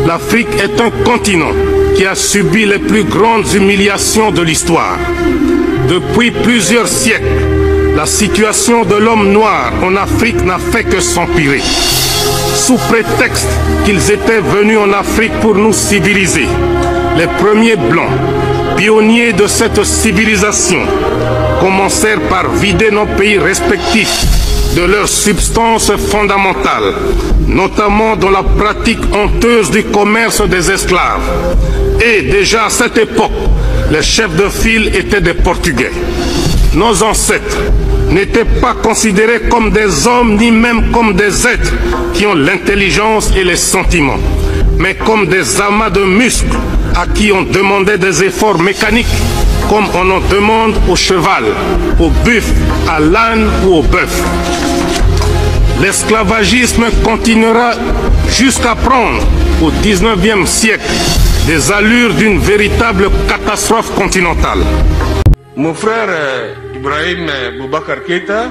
L'Afrique est un continent qui a subi les plus grandes humiliations de l'histoire. Depuis plusieurs siècles, la situation de l'homme noir en Afrique n'a fait que s'empirer. Sous prétexte qu'ils étaient venus en Afrique pour nous civiliser, les premiers blancs, pionniers de cette civilisation, commencèrent par vider nos pays respectifs de leurs substances fondamentales, notamment dans la pratique honteuse du commerce des esclaves. Et déjà à cette époque, les chefs de file étaient des Portugais. Nos ancêtres n'étaient pas considérés comme des hommes ni même comme des êtres qui ont l'intelligence et les sentiments, mais comme des amas de muscles à qui on demandait des efforts mécaniques, comme on en demande au cheval, au buffle, à l'âne ou au bœuf. L'esclavagisme continuera jusqu'à prendre au XIXe siècle des allures d'une véritable catastrophe continentale. Mon frère Ibrahim Boubacar Keïta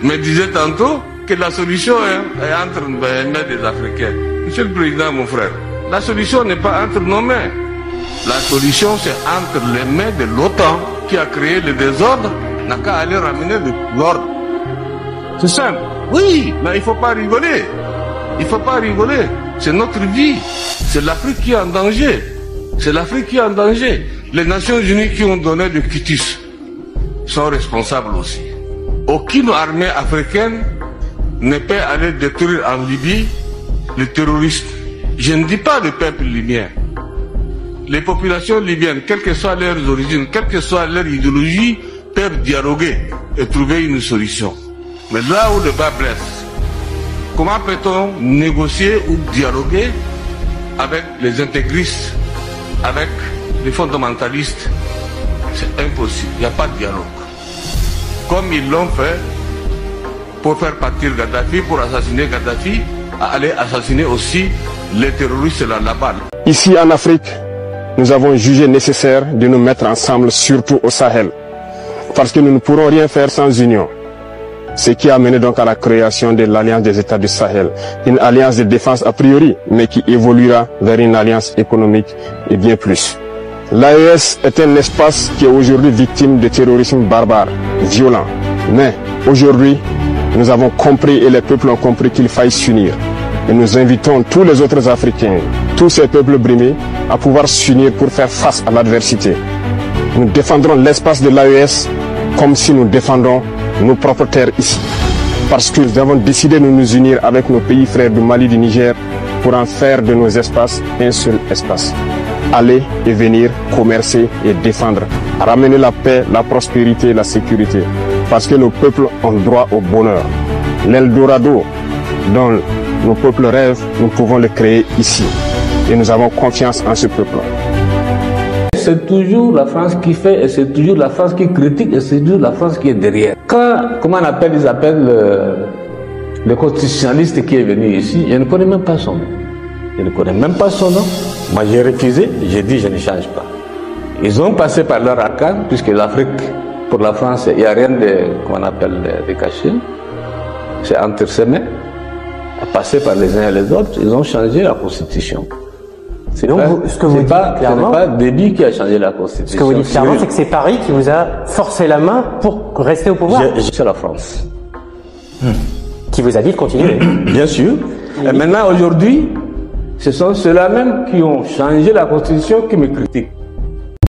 me disait tantôt que la solution est entre les mains des Africains. Monsieur le Président, mon frère, la solution n'est pas entre nos mains. La solution, c'est entre les mains de l'OTAN qui a créé le désordre, n'a qu'à aller ramener l'ordre. C'est simple. Oui, mais il ne faut pas rigoler. Il ne faut pas rigoler. C'est notre vie. C'est l'Afrique qui est en danger. C'est l'Afrique qui est en danger. Les Nations Unies qui ont donné le quitus sont responsables aussi. Aucune armée africaine ne peut aller détruire en Libye les terroristes. Je ne dis pas le peuple libyen. Les populations libyennes, quelles que soient leurs origines, quelle que soit leur idéologie, peuvent dialoguer et trouver une solution. Mais là où le bas blesse, comment peut-on négocier ou dialoguer avec les intégristes, avec les fondamentalistes? C'est impossible, il n'y a pas de dialogue. Comme ils l'ont fait pour faire partir Gaddafi, pour assassiner Gaddafi, aller assassiner aussi les terroristes là-bas. Ici en Afrique, nous avons jugé nécessaire de nous mettre ensemble, surtout au Sahel, parce que nous ne pourrons rien faire sans union. Ce qui a mené donc à la création de l'Alliance des États du Sahel, une alliance de défense a priori, mais qui évoluera vers une alliance économique et bien plus. L'AES est un espace qui est aujourd'hui victime de terrorisme barbare, violent. Mais aujourd'hui, nous avons compris et les peuples ont compris qu'il faille s'unir. Et nous invitons tous les autres Africains, tous ces peuples brimés, à pouvoir s'unir pour faire face à l'adversité. Nous défendrons l'espace de l'AES comme si nous défendons nos propres terres ici. Parce que nous avons décidé de nous unir avec nos pays frères du Mali, du Niger, pour en faire de nos espaces un seul espace. Aller et venir, commercer et défendre, ramener la paix, la prospérité et la sécurité. Parce que nos peuples ont droit au bonheur. L'Eldorado dont nos peuples rêvent, nous pouvons le créer ici. Et nous avons confiance en ce peuple. C'est toujours la France qui fait, et c'est toujours la France qui critique, et c'est toujours la France qui est derrière. Quand, comment ils appellent le constitutionnaliste qui est venu ici, je ne connais même pas son nom. Je ne connais même pas son nom. Moi j'ai refusé, j'ai dit je ne change pas. Ils ont passé par leur arcane, puisque l'Afrique, pour la France, il n'y a rien de, comment on appelle, de caché. C'est entre ses mains. À passer par les uns et les autres, ils ont changé la Constitution. Donc, ce que vous dites clairement, c'est pas Déby qui a changé la Constitution. Ce que vous dites clairement, c'est que c'est Paris qui vous a forcé la main pour rester au pouvoir. C'est la France. Qui vous a dit de continuer. Bien sûr. Et maintenant, aujourd'hui, ce sont ceux-là même qui ont changé la Constitution qui me critiquent.